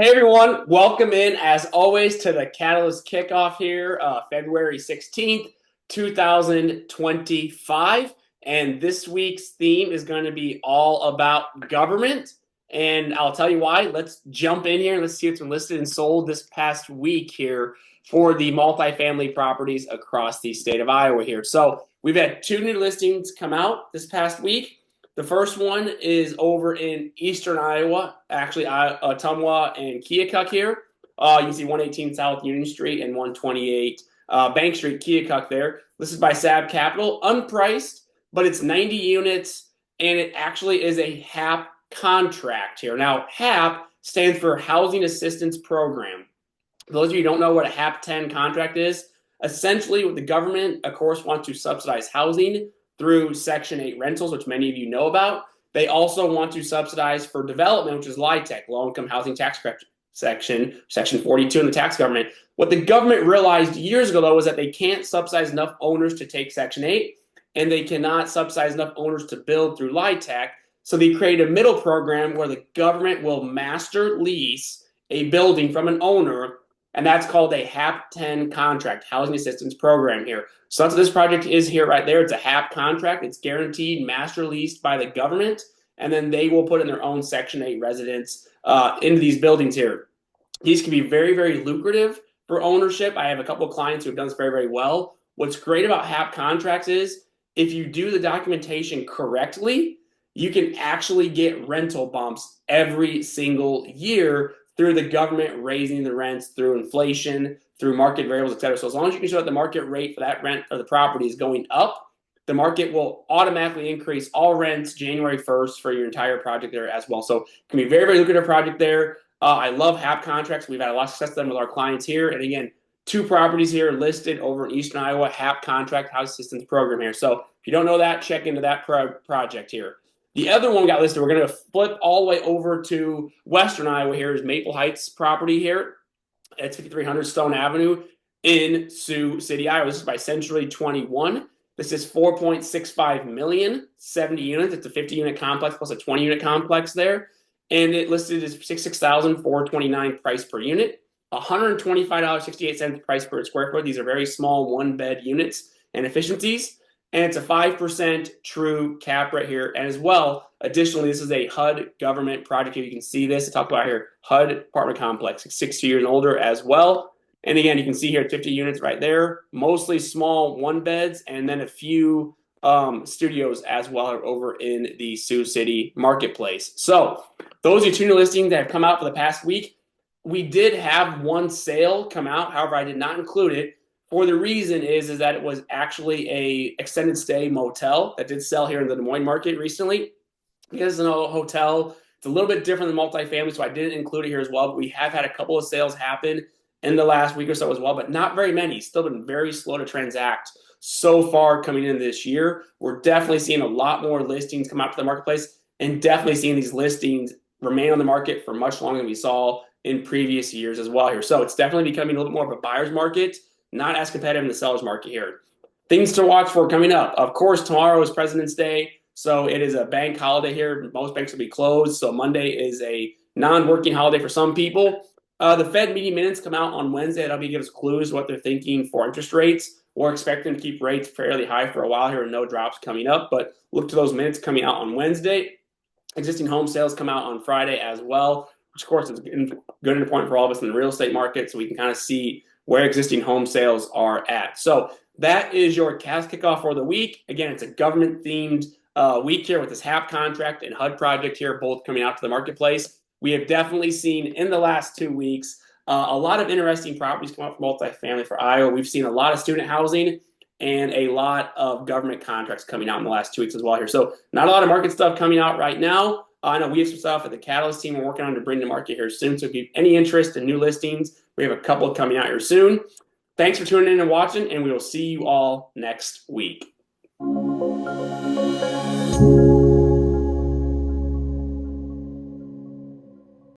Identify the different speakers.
Speaker 1: Hey everyone, welcome in as always to the KataLYST Kickoff here, February 16th, 2025. And this week's theme is going to be all about government. And I'll tell you why. Let's jump in here and let's see what's been listed and sold this past week here for the multifamily properties across the state of Iowa here. So we've had two new listings come out this past week. The first one is over in eastern Iowa, actually Ottumwa and Keokuk here. You can see 118 South Union Street and 128 Bank Street, Keokuk there. This is by SAB Capital, unpriced, but it's 90 units, and it actually is a HAP contract here. Now, HAP stands for Housing Assistance Program. For those of you who don't know what a HAP 10 contract is, essentially what the government, of course, wants to subsidize housing through Section 8 rentals, which many of you know about. They also want to subsidize for development, which is LIHTC, Low Income Housing Tax Credit Section 42 in the tax government. What the government realized years ago, though, was that they can't subsidize enough owners to take Section 8, and they cannot subsidize enough owners to build through LIHTC. So they created a middle program where the government will master lease a building from an owner, and that's called a HAP 10 contract, Housing Assistance Program here. So that's what this project is here right there. It's a HAP contract. It's guaranteed master leased by the government, and then they will put in their own Section 8 residents into these buildings here. These can be very, very lucrative for ownership. I have a couple of clients who have done this very, very well. What's great about HAP contracts is if you do the documentation correctly, you can actually get rental bumps every single year through the government raising the rents through inflation, through market variables, et cetera. So as long as you can show that the market rate for that rent or the property is going up, the market will automatically increase all rents January 1st for your entire project there as well. So it can be a very, very lucrative project there. I love HAP contracts. We've had a lot of success with them with our clients here. And again, two properties here listed over in eastern Iowa, HAP contract, House Assistance Program here. So if you don't know that, check into that project here. The other one we got listed, we're going to flip all the way over to western Iowa here, is Maple Heights property here. It's 5300 Stone Avenue in Sioux City, Iowa. This is by Century 21. This is 4.65 million, 70 units. It's a 50-unit complex plus a 20-unit complex there. And it listed as $66,429 price per unit, $125.68 price per square foot. These are very small one-bed units and efficiencies. And it's a 5% true cap right here. And as well, additionally, this is a HUD government project. If you can see this, I talk about here, HUD apartment complex, 60 years and older as well. And again, you can see here 50 units right there, mostly small one beds, and then a few studios as well over in the Sioux City marketplace. So those are two new listings that have come out for the past week. We did have one sale come out. However, I did not include it. For the reason is that it was actually a extended stay motel that did sell here in the Des Moines market recently. Because it's a hotel, it's a little bit different than multifamily, so I didn't include it here as well. But we have had a couple of sales happen in the last week or so as well, but not very many. Still been very slow to transact so far coming in this year. We're definitely seeing a lot more listings come out to the marketplace, and definitely seeing these listings remain on the market for much longer than we saw in previous years as well here. So it's definitely becoming a little bit more of a buyer's market, not as competitive in the seller's market here. Things to watch for coming up. Of course, tomorrow is President's Day, so it is a bank holiday here. Most banks will be closed, so Monday is a non-working holiday for some people. The Fed meeting minutes come out on Wednesday. That'll give us clues what they're thinking for interest rates. We're expecting to keep rates fairly high for a while here and no drops coming up, but look to those minutes coming out on Wednesday. Existing home sales come out on Friday as well, which of course is a good point for all of us in the real estate market, so we can kind of see where existing home sales are at. So that is your KataLYST kickoff for the week. Again, it's a government-themed week here with this HAP contract and HUD project here, both coming out to the marketplace. We have definitely seen in the last 2 weeks a lot of interesting properties come out for multifamily for Iowa. We've seen a lot of student housing and a lot of government contracts coming out in the last 2 weeks as well here. So not a lot of market stuff coming out right now. I know we have some stuff at the KataLYST team we're working on to bring to market here soon. So if you have any interest in new listings, we have a couple coming out here soon. Thanks for tuning in and watching, and we will see you all next week.